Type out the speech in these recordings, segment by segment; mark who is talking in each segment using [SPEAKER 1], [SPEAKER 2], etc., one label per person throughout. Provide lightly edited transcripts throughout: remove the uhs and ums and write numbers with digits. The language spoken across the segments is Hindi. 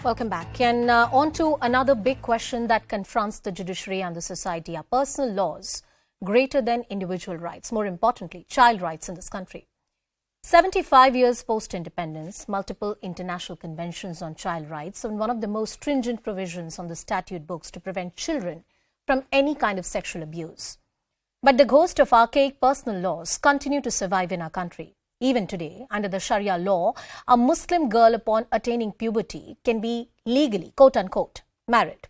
[SPEAKER 1] Welcome back. And on to another big question that confronts the judiciary and the society. Are personal laws greater than individual rights? More importantly, child rights in this country. 75 years post-independence, multiple international conventions on child rights, and one of the most stringent provisions on the statute books to prevent children from any kind of sexual abuse. But the ghost of archaic personal laws continue to survive in our country. Even today, under the Sharia law, a Muslim girl upon attaining puberty can be legally, quote-unquote, married.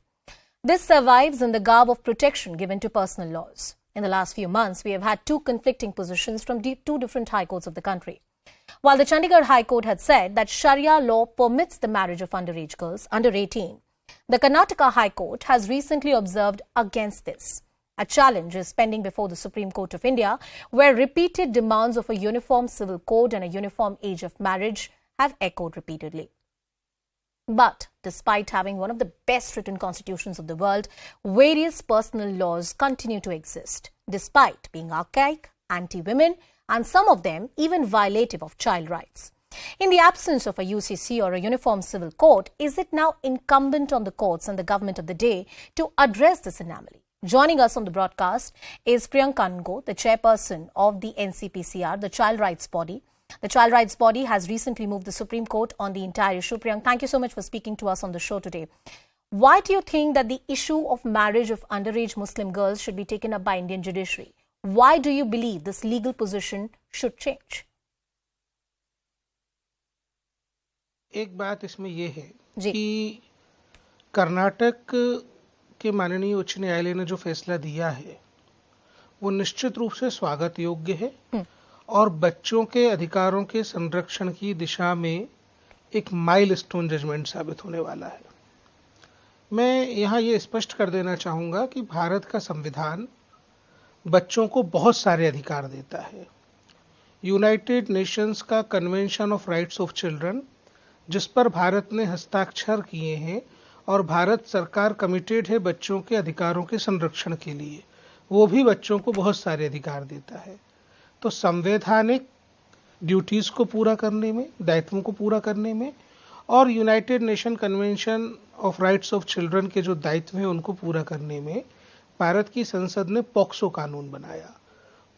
[SPEAKER 1] This survives in the garb of protection given to personal laws. In the last few months, we have had two conflicting positions from two different high courts of the country. While the Chandigarh High Court had said that Sharia law permits the marriage of underage girls under 18, the Karnataka High Court has recently observed against this. A challenge is pending before the Supreme Court of India, where repeated demands of a uniform civil code and a uniform age of marriage have echoed repeatedly. But despite having one of the best written constitutions of the world, various personal laws continue to exist, despite being archaic, anti-women, and some of them even violative of child rights. In the absence of a UCC or a uniform civil code, is it now incumbent on the courts and the government of the day to address this anomaly? Joining us on the broadcast is Priyank Kanungo, the chairperson of the NCPCR, the child rights body. The child rights body has recently moved the Supreme Court on the entire issue. Priyank, thank you so much for speaking to us on the show today. Why do you think that the issue of marriage of underage Muslim girls should be taken up by Indian judiciary? Why do you believe this legal position should change?
[SPEAKER 2] एक बात इसमें ये है कि कर्नाटक के माननीय उच्च न्यायालय ने जो फैसला दिया है वो निश्चित रूप से स्वागत योग्य है और बच्चों के अधिकारों के संरक्षण की दिशा में एक माइलस्टोन जजमेंट साबित होने वाला है। मैं यहाँ ये स्पष्ट कर देना चाहूँगा कि भारत का संविधान बच्चों को बहुत सारे अधिकार देता है। यूनाइटेड नेशंस का convention of rights of children, जिस पर भारत ने हस्ताक्षर किए हैं और भारत सरकार कमिटेड है बच्चों के अधिकारों के संरक्षण के लिए, वो भी बच्चों को बहुत सारे अधिकार देता है। तो संवैधानिक ड्यूटीज को पूरा करने में, दायित्वों को पूरा करने में और United nation convention of rights of children के जो दायित्व हैं उनको पूरा करने में भारत की संसद ने पॉक्सो कानून बनाया।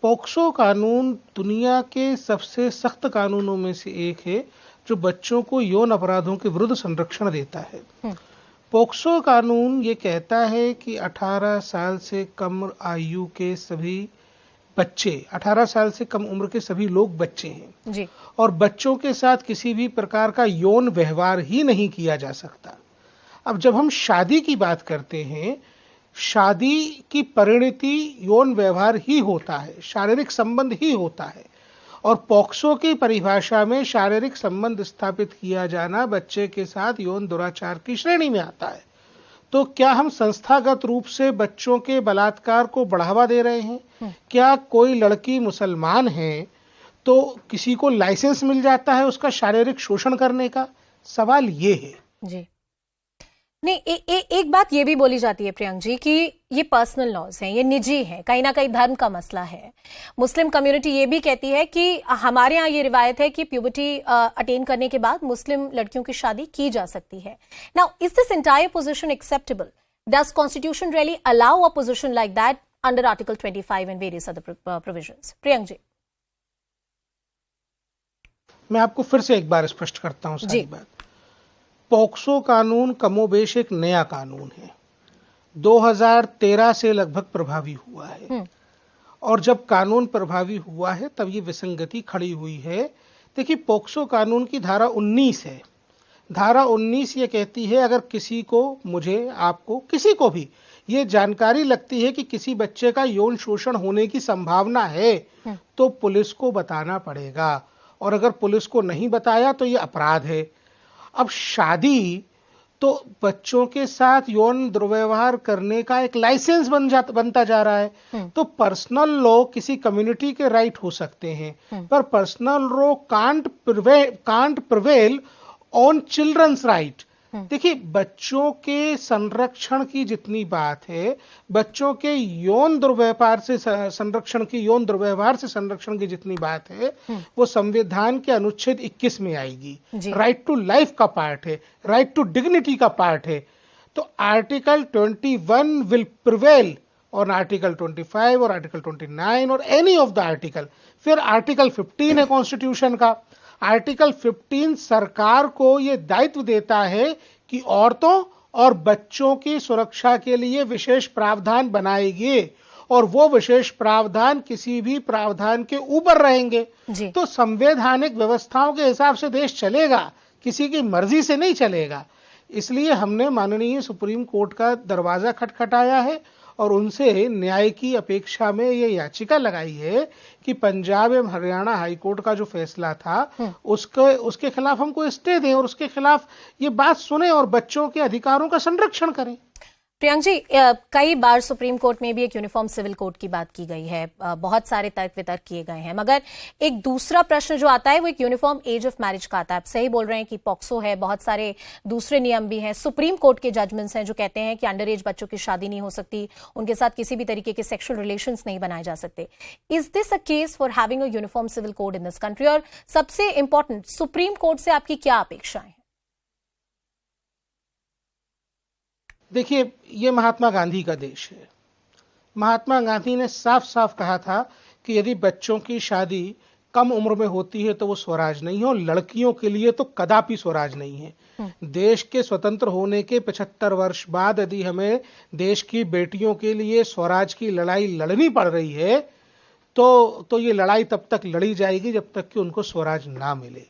[SPEAKER 2] पॉक्सो कानून दुनिया के सबसे सख्त कानूनों में से एक है जो बच्चों को यौन अपराधों के विरुद्ध संरक्षण देता है। पॉक्सो कानून ये कहता है कि 18 साल से कम आयु के सभी बच्चे, 18 साल से कम उम्र के सभी लोग बच्चे हैं जी। और बच्चों के साथ किसी भी प्रकार का यौन व्यवहार ही नहीं किया जा सकता। अब जब हम शादी की बात करते हैं, शादी की परिणति यौन व्यवहार ही होता है, शारीरिक संबंध ही होता है और पॉक्सो की परिभाषा में शारीरिक संबंध स्थापित किया जाना बच्चे के साथ यौन दुराचार की श्रेणी में आता है। तो क्या हम संस्थागत रूप से बच्चों के बलात्कार को बढ़ावा दे रहे हैं? क्या कोई लड़की मुसलमान है तो किसी को लाइसेंस मिल जाता है उसका शारीरिक शोषण करने का? सवाल ये है
[SPEAKER 1] जी। नहीं, एक बात ये भी बोली जाती है प्रियंक जी कि ये पर्सनल लॉज हैं, ये निजी हैं, कहीं ना कहीं धर्म का मसला है। मुस्लिम कम्युनिटी ये भी कहती है कि हमारे यहाँ ये रिवायत है कि प्यूबर्टी अटेन करने के बाद मुस्लिम लड़कियों की शादी की जा सकती है। Now, is this entire position acceptable? Does constitution really allow a position like that under article 25 and various other provisions? Priyank ji,
[SPEAKER 2] मैं आपको फिर से एक बार स्पष्ट करता हूँ सारी बात। पॉक्सो कानून कमोबेश एक नया कानून है, 2013 से लगभग प्रभावी हुआ है और जब कानून प्रभावी हुआ है तब ये विसंगति खड़ी हुई है। देखिए, पॉक्सो कानून की धारा 19 है। धारा 19 ये कहती है अगर किसी को, मुझे, आपको, किसी को भी ये जानकारी लगती है कि किसी बच्चे का यौन शोषण होने की संभावना है तो पुलिस को बताना पड़ेगा और अगर पुलिस को नहीं बताया तो ये अपराध है। अब शादी तो बच्चों के साथ यौन दुर्व्यवहार करने का एक लाइसेंस बनता जा रहा है। तो पर्सनल लॉ किसी कम्युनिटी के राइट हो सकते हैं पर personal law can't prevail on children's right. देखिए, बच्चों के संरक्षण की जितनी बात है, बच्चों के यौन दुर्व्यवहार से संरक्षण की, यौन दुर्व्यवहार से संरक्षण की जितनी बात है, वो संविधान के अनुच्छेद 21 में आएगी। राइट टू लाइफ का पार्ट है, राइट टू डिग्निटी का पार्ट है। तो आर्टिकल 21 विल प्रिवेल और आर्टिकल 25 और आर्टिकल 29 और एनी ऑफ द आर्टिकल। फिर आर्टिकल 15 है कॉन्स्टिट्यूशन का। आर्टिकल 15 सरकार को यह दायित्व देता है कि औरतों और बच्चों की सुरक्षा के लिए विशेष प्रावधान बनाएगी और वो विशेष प्रावधान किसी भी प्रावधान के ऊपर रहेंगे। तो संवैधानिक व्यवस्थाओं के हिसाब से देश चलेगा, किसी की मर्जी से नहीं चलेगा। इसलिए हमने माननीय सुप्रीम कोर्ट का दरवाजा खटखटाया है और उनसे न्याय की अपेक्षा में ये याचिका लगाई है कि पंजाब एवं हरियाणा हाईकोर्ट का जो फैसला था उसके खिलाफ हमको स्टे दें और उसके खिलाफ ये बात सुने और बच्चों के अधिकारों का संरक्षण करें।
[SPEAKER 1] प्रियंक जी, कई बार सुप्रीम कोर्ट में भी एक यूनिफॉर्म सिविल कोड की बात की गई है, बहुत सारे तर्क वितर्क किए गए हैं, मगर एक दूसरा प्रश्न जो आता है वो एक यूनिफॉर्म एज ऑफ मैरिज का आता है। आप सही बोल रहे हैं कि पॉक्सो है, बहुत सारे दूसरे नियम भी हैं, सुप्रीम कोर्ट के जजमेंट्स हैं जो कहते हैं कि अंडर एज बच्चों की शादी नहीं हो सकती, उनके साथ किसी भी तरीके के सेक्सुअल रिलेशंस नहीं बनाए जा सकते। Is this a case for having a uniform civil code in this country? और सबसे इंपॉर्टेंट, सुप्रीम कोर्ट से आपकी क्या अपेक्षाएं हैं?
[SPEAKER 2] देखिए, ये महात्मा गांधी का देश है। महात्मा गांधी ने साफ साफ कहा था कि यदि बच्चों की शादी कम उम्र में होती है तो वो स्वराज नहीं है, और लड़कियों के लिए तो कदापि स्वराज नहीं है। देश के स्वतंत्र होने के 75 वर्ष बाद यदि हमें देश की बेटियों के लिए स्वराज की लड़ाई लड़नी पड़ रही है तो ये लड़ाई तब तक लड़ी जाएगी जब तक कि उनको स्वराज ना मिले।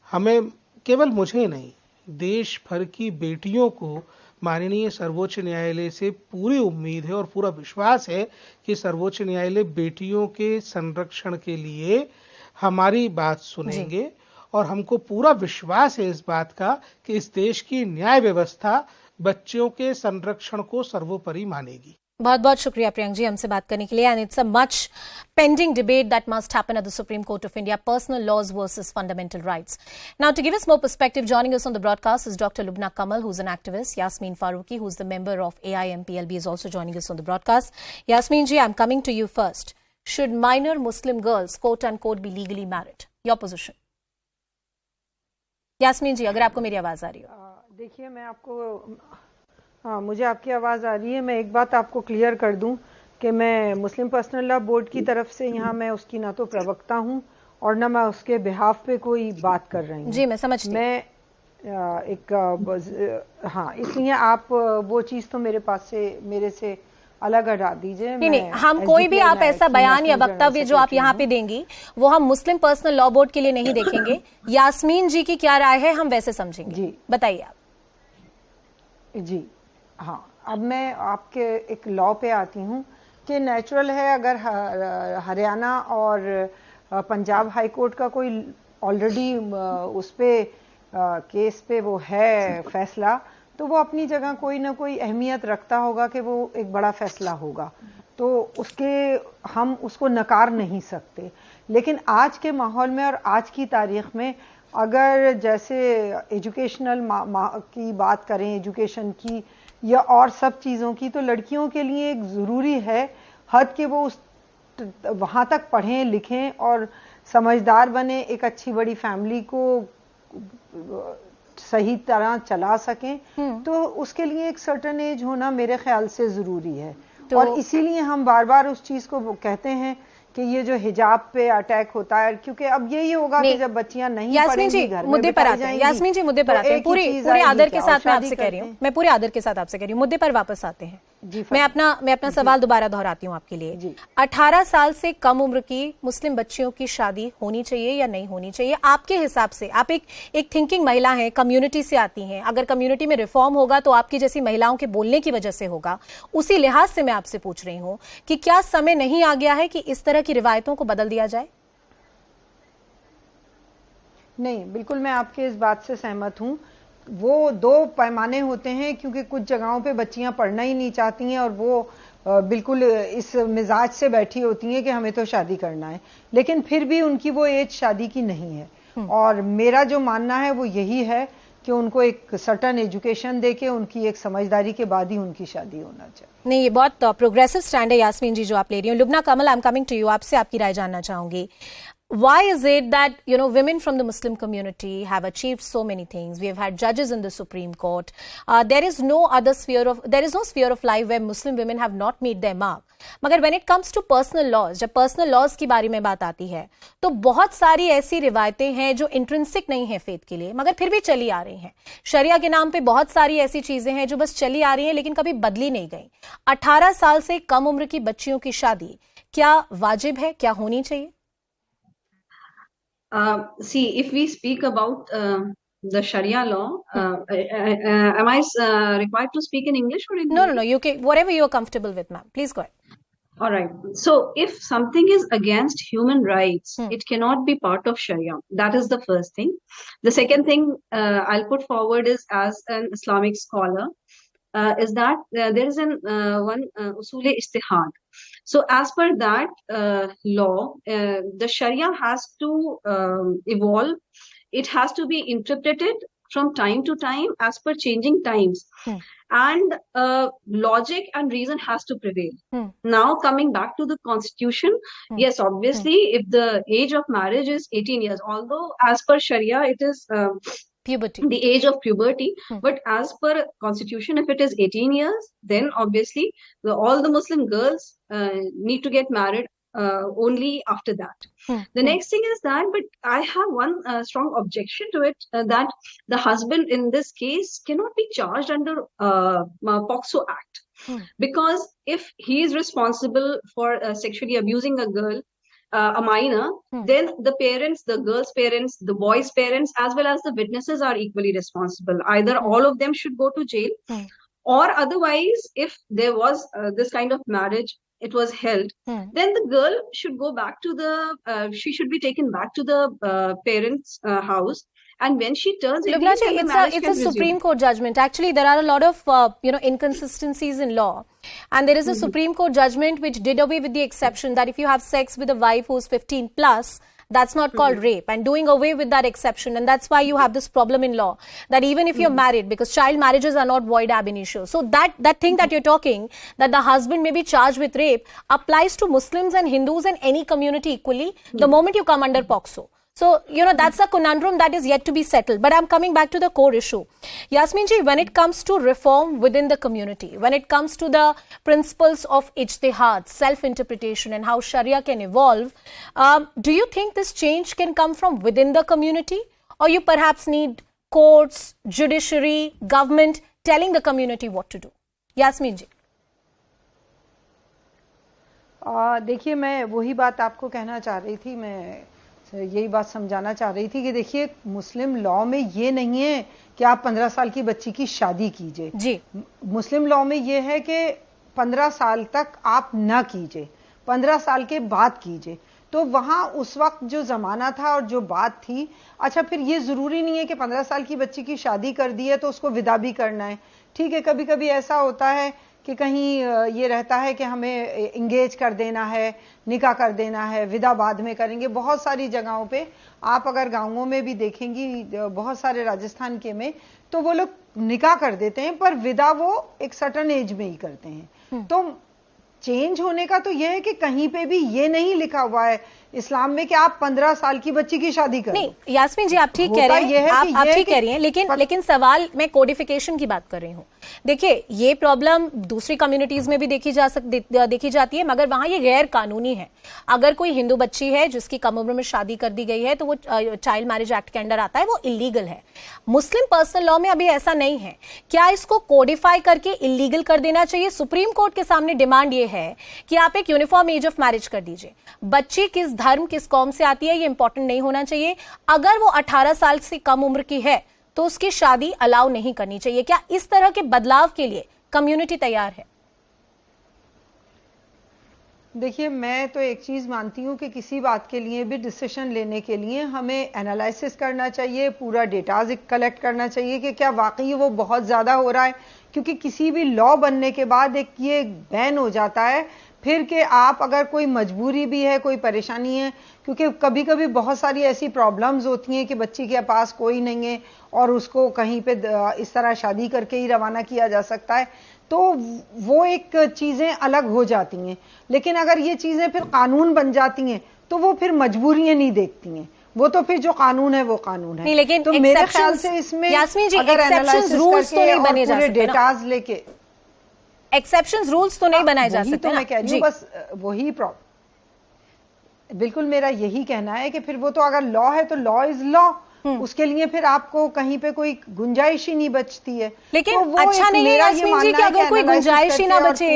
[SPEAKER 2] हमें, केवल मुझे नहीं, देश भर की बेटियों को माननीय सर्वोच्च न्यायालय से पूरी उम्मीद है और पूरा विश्वास है कि सर्वोच्च न्यायालय बेटियों के संरक्षण के लिए हमारी बात सुनेंगे और हमको पूरा विश्वास है इस बात का कि इस देश की न्याय व्यवस्था बच्चों के संरक्षण को सर्वोपरि मानेगी।
[SPEAKER 1] बहुत बहुत शुक्रिया प्रियंक जी हमसे बात करने के लिए। And it's a much pending debate that must happen at the Supreme Court of India, personal laws versus fundamental rights. Now, to give us more perspective, joining us on the broadcast is Dr. Lubna Kamal, who's an activist. Yasmeen Farooqi, who's the member of AIMPLB, is also joining us on the broadcast. Yasmeen ji, I'm coming to you first. Should minor Muslim girls, quote unquote, be legally married? Your position. Yasmeen ji, अगर आपको मेरी आवाज आ रही हो।
[SPEAKER 3] देखिए, मैं आपको मुझे आपकी आवाज आ रही है। मैं एक बात आपको क्लियर कर दूं कि मैं मुस्लिम पर्सनल लॉ बोर्ड की तरफ से यहाँ मैं उसकी ना तो प्रवक्ता हूँ और ना मैं उसके बिहाफ पे कोई बात कर रही हूँ।
[SPEAKER 1] जी, मैं समझती हूँ।
[SPEAKER 3] मैं इसलिए आप वो चीज तो मेरे से अलग हटा दीजिए।
[SPEAKER 1] नहीं, हम कोई भी आप ऐसा बयान या वक्तव्य जो आप यहाँ पे देंगी वो हम मुस्लिम पर्सनल लॉ बोर्ड के लिए नहीं देखेंगे। यास्मीन जी की क्या राय है हम वैसे समझेंगे। जी बताइए आप।
[SPEAKER 3] जी हाँ, अब मैं आपके एक लॉ पे आती हूँ कि नेचुरल है अगर हरियाणा और पंजाब हाई कोर्ट का कोई ऑलरेडी उस पे केस पे वो है फैसला, तो वो अपनी जगह कोई ना कोई अहमियत रखता होगा कि वो एक बड़ा फैसला होगा, तो हम उसको नकार नहीं सकते। लेकिन आज के माहौल में और आज की तारीख में अगर जैसे एजुकेशनल की बात करें, एजुकेशन की या और सब चीज़ों की, तो लड़कियों के लिए एक ज़रूरी है हद कि वो वहाँ तक पढ़ें लिखें और समझदार बने, एक अच्छी बड़ी फैमिली को सही तरह चला सकें। तो उसके लिए एक सर्टेन एज होना मेरे ख्याल से ज़रूरी है। और इसीलिए हम बार बार उस चीज़ को कहते हैं कि ये जो हिजाब पे अटैक होता है, क्योंकि अब यही होगा कि जब बच्चियां नहीं पढ़ेंगी घर में
[SPEAKER 1] मुद्दे पर आते हैं। यास्मीन जी मुद्दे पर आते हैं, पूरे आदर के साथ मैं आपसे कह रही हूँ, मैं पूरे आदर के साथ आपसे कह रही हूँ, मुद्दे पर वापस आते हैं। मैं अपना सवाल दोबारा दोहराती हूँ आपके लिए। 18 साल से कम उम्र की मुस्लिम बच्चियों की शादी होनी चाहिए या नहीं होनी चाहिए आपके हिसाब से? आप एक थिंकिंग महिला हैं, कम्युनिटी से आती हैं, अगर कम्युनिटी में रिफॉर्म होगा तो आपकी जैसी महिलाओं के बोलने की वजह से होगा। उसी लिहाज से मैं आपसे पूछ रही हूँ कि क्या समय नहीं आ गया है कि इस तरह की रिवायतों को बदल दिया जाए?
[SPEAKER 3] नहीं, बिल्कुल मैं आपके इस बात से सहमत हूँ। वो दो पैमाने होते हैं, क्योंकि कुछ जगहों पे बच्चियां पढ़ना ही नहीं चाहती हैं और वो बिल्कुल इस मिजाज से बैठी होती हैं कि हमें तो शादी करना है, लेकिन फिर भी उनकी वो एज शादी की नहीं है। और मेरा जो मानना है वो यही है कि उनको एक सर्टन एजुकेशन देके उनकी एक समझदारी के बाद ही उनकी शादी होना चाहिए।
[SPEAKER 1] नहीं, ये बहुत प्रोग्रेसिव स्टैंड है यास्मीन जी जो आप ले रही हो। Lubna Kamal, I am coming to you, आपसे आपकी राय जानना चाहूंगी। Why is it that, women from the Muslim community have achieved so many things? We have had judges in the Supreme Court. There is no sphere of life where Muslim women have not made their mark. मगर when it comes to personal laws, जब personal laws की बारे में बात आती है, तो बहुत सारी ऐसी रिवायतें हैं जो इंट्रिंसिक नहीं है फेथ के लिए, मगर फिर भी चली आ रही हैं। शरिया के नाम पे बहुत सारी ऐसी चीजें हैं जो बस चली आ रही हैं लेकिन कभी बदली नहीं गई। 18 साल से कम उम्र की बच्चियों की शादी क्या वाजिब है, क्या होनी चाहिए?
[SPEAKER 4] See, if we speak about the Sharia law, am I required to speak in English or in Hindi?
[SPEAKER 1] No. You can, whatever you're comfortable with, ma'am. Please go ahead.
[SPEAKER 4] All right. So, if something is against human rights, it cannot be part of Sharia. That is the first thing. The second thing I'll put forward is, as an Islamic scholar, is that there is one usul-e-ijtihad. So as per that law, the Sharia has to evolve. It has to be interpreted from time to time as per changing times. And logic and reason has to prevail. Now coming back to the constitution, yes, obviously, if the age of marriage is 18 years, although as per Sharia it is
[SPEAKER 1] puberty,
[SPEAKER 4] the age of puberty, but as per constitution, if it is 18 years, then obviously all the Muslim girls need to get married only after that. The next thing is that, but I have one strong objection to it, that the husband in this case cannot be charged under POCSO Act. Because if he is responsible for sexually abusing a girl, a minor, then the parents, the girl's parents, the boy's parents, as well as the witnesses are equally responsible. Either all of them should go to jail, or otherwise, if there was this kind of marriage, it was held, then the girl should go back to she should be taken back to the parents' house. And when she turns 18,
[SPEAKER 1] it's a Supreme Court judgment. Actually, there are a lot of inconsistencies in law, and there is a Supreme Court judgment which did away with the exception that if you have sex with a wife who's 15 plus, that's not called rape, and doing away with that exception. And that's why you have this problem in law that even if you're married, because child marriages are not void ab initio. So that thing that you're talking, that the husband may be charged with rape, applies to Muslims and Hindus and any community equally the moment you come under POCSO. So, that's a conundrum that is yet to be settled. But I'm coming back to the core issue. Yasmin ji, when it comes to reform within the community, when it comes to the principles of ijtihad, self-interpretation, and how Sharia can evolve, do you think this change can come from within the community? Or you perhaps need courts, judiciary, government telling the community what to do? Yasmin ji.
[SPEAKER 3] देखिए, मैं वही बात आपको कहना चाह रही थी, मैं यही बात समझाना चाह रही थी कि देखिए, मुस्लिम लॉ में ये नहीं है कि आप 15 साल की बच्ची की शादी कीजिए जी। मुस्लिम लॉ में ये है कि 15 साल तक आप ना कीजिए, 15 साल के बाद कीजिए। तो वहां उस वक्त जो जमाना था और जो बात थी, अच्छा फिर ये जरूरी नहीं है कि 15 साल की बच्ची की शादी कर दी है तो उसको विदा भी करना है। ठीक है, कभी कभी ऐसा होता है कि कहीं ये रहता है कि हमें इंगेज कर देना है, निकाह कर देना है, विदा बाद में करेंगे। बहुत सारी जगहों पे आप अगर गांवों में भी देखेंगी, बहुत सारे राजस्थान के में, तो वो लोग निकाह कर देते हैं पर विदा वो एक सर्टन एज में ही करते हैं। तो चेंज होने का तो यह है कि कहीं पे भी ये नहीं लिखा हुआ है इस्लाम में कि आप 15 साल की बच्ची की शादी करें।
[SPEAKER 1] नहीं यास्मीन जी, आप ठीक कह रहे हैं, आप ठीक कह रही हैं, लेकिन सवाल मैं कोडिफिकेशन की बात कर रही हूँ। देखिए, ये प्रॉब्लम दूसरी कम्युनिटीज में भी देखी जाती है, मगर वहां ये गैर कानूनी है। अगर कोई हिंदू बच्ची है जिसकी कम उम्र में शादी कर दी गई है तो वो चाइल्ड मैरिज एक्ट के अंडर आता है, वो इलीगल है। मुस्लिम पर्सनल लॉ में अभी ऐसा नहीं है। क्या इसको कोडिफाई करके इलीगल कर देना चाहिए? सुप्रीम कोर्ट के सामने डिमांड ये है कि आप एक यूनिफॉर्म एज ऑफ मैरिज कर दीजिए। बच्ची किस धर्म, किस कौम से आती है, ये इंपॉर्टेंट नहीं होना चाहिए। अगर वो 18 साल से कम उम्र की है तो उसकी शादी अलाउ नहीं करनी चाहिए। क्या इस तरह के बदलाव के लिए कम्युनिटी तैयार है?
[SPEAKER 3] देखिए, मैं तो एक चीज मानती हूं कि किसी बात के लिए भी डिसीजन लेने के लिए हमें एनालिसिस करना चाहिए, पूरा डेटा कलेक्ट करना चाहिए कि क्या वाकई वो बहुत ज्यादा हो रहा है। क्योंकि किसी भी लॉ बनने के बाद एक ये बैन हो जाता है, फिर के आप अगर कोई मजबूरी भी है, कोई परेशानी है, क्योंकि कभी कभी बहुत सारी ऐसी प्रॉब्लम्स होती हैं कि बच्ची के पास कोई नहीं है और उसको कहीं पे इस तरह शादी करके ही रवाना किया जा सकता है, तो वो एक चीजें अलग हो जाती हैं। लेकिन अगर ये चीजें फिर कानून बन जाती हैं तो वो फिर मजबूरियां नहीं देखती हैं, वो तो फिर जो कानून है वो कानून है।
[SPEAKER 1] नहीं, लेकिन
[SPEAKER 3] तो मेरे ख्याल से इसमें
[SPEAKER 1] यास्मीन जी,
[SPEAKER 3] अगर
[SPEAKER 1] एक्सेप्शंस रूल्स तो नहीं बने जा सकते,
[SPEAKER 3] डेटाज लेके
[SPEAKER 1] एक्सेप्शंस रूल्स तो नहीं बनाए जा सकते।
[SPEAKER 3] तो मैं कह रही हूँ बस वही बिल्कुल मेरा यही कहना है कि फिर वो तो अगर लॉ है तो लॉ इज लॉ, उसके लिए फिर आपको कहीं पे कोई गुंजाइश ही नहीं बचती है।
[SPEAKER 1] लेकिन
[SPEAKER 3] तो वो
[SPEAKER 1] अच्छा नहीं है यास्मीन जी कि अगर कोई गुंजाइश ही ना बचे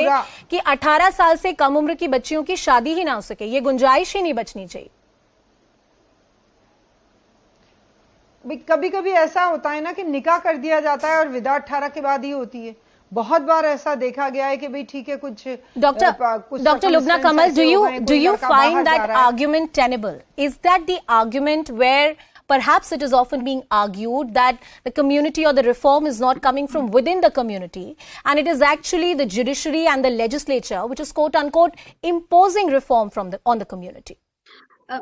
[SPEAKER 1] कि 18 साल से कम उम्र की बच्चियों की शादी ही ना हो सके, ये गुंजाइश ही नहीं बचनी चाहिए।
[SPEAKER 3] कभी कभी ऐसा होता है ना कि निकाह कर दिया जाता है और विदा 18 के बाद ही होती है। बहुत बार ऐसा देखा गया है कि भाई ठीक है कुछ
[SPEAKER 1] doctor Lubna Kamal, do you find that argument tenable? Is that the argument where perhaps it is often being argued that the community or the reform is not coming from within the community and it is actually the judiciary and the legislature which is quote unquote imposing reform on the community?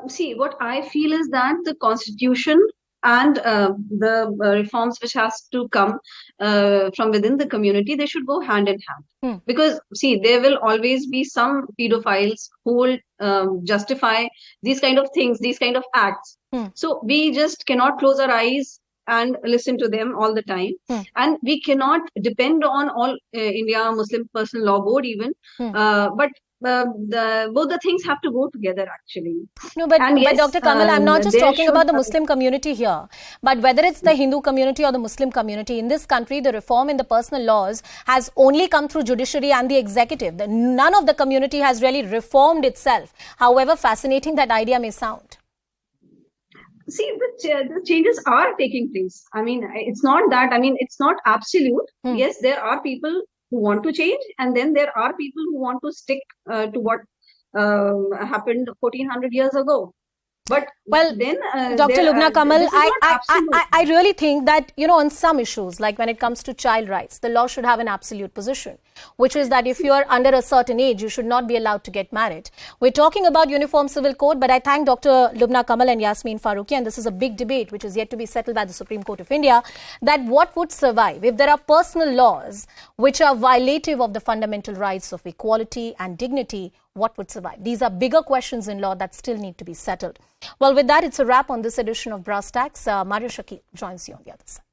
[SPEAKER 4] See, what I feel is that the constitution and the reforms which has to come from within the community, they should go hand in hand. Because see, there will always be some pedophiles who will justify these kind of things, these kind of acts. So we just cannot close our eyes and listen to them all the time. And we cannot depend on all India Muslim Personal Law Board even. But both the things have to go together actually.
[SPEAKER 1] No, but Dr. Kamal, I'm not just talking about the Muslim community here, but whether it's the Hindu community or the Muslim community, in this country, the reform in the personal laws has only come through judiciary and the executive. None of the community has really reformed itself, however fascinating that idea may sound.
[SPEAKER 4] See, the changes are taking place. I mean, it's not that, I mean, it's not absolute. Yes, there are people who want to change, and then there are people who want to stick to what happened 1400 years ago. But then,
[SPEAKER 1] Dr. Lubna Kamal, I really think that, you know, on some issues, like when it comes to child rights, the law should have an absolute position, which is that if you are under a certain age, you should not be allowed to get married. We're talking about Uniform Civil Code, but I thank Dr. Lubna Kamal and Yasmeen Farooqi, and this is a big debate which is yet to be settled by the Supreme Court of India, that what would survive if there are personal laws which are violative of the fundamental rights of equality and dignity. What would survive? These are bigger questions in law that still need to be settled. Well, with that, it's a wrap on this edition of Brass Tacks. Mario Shakil joins you on the other side.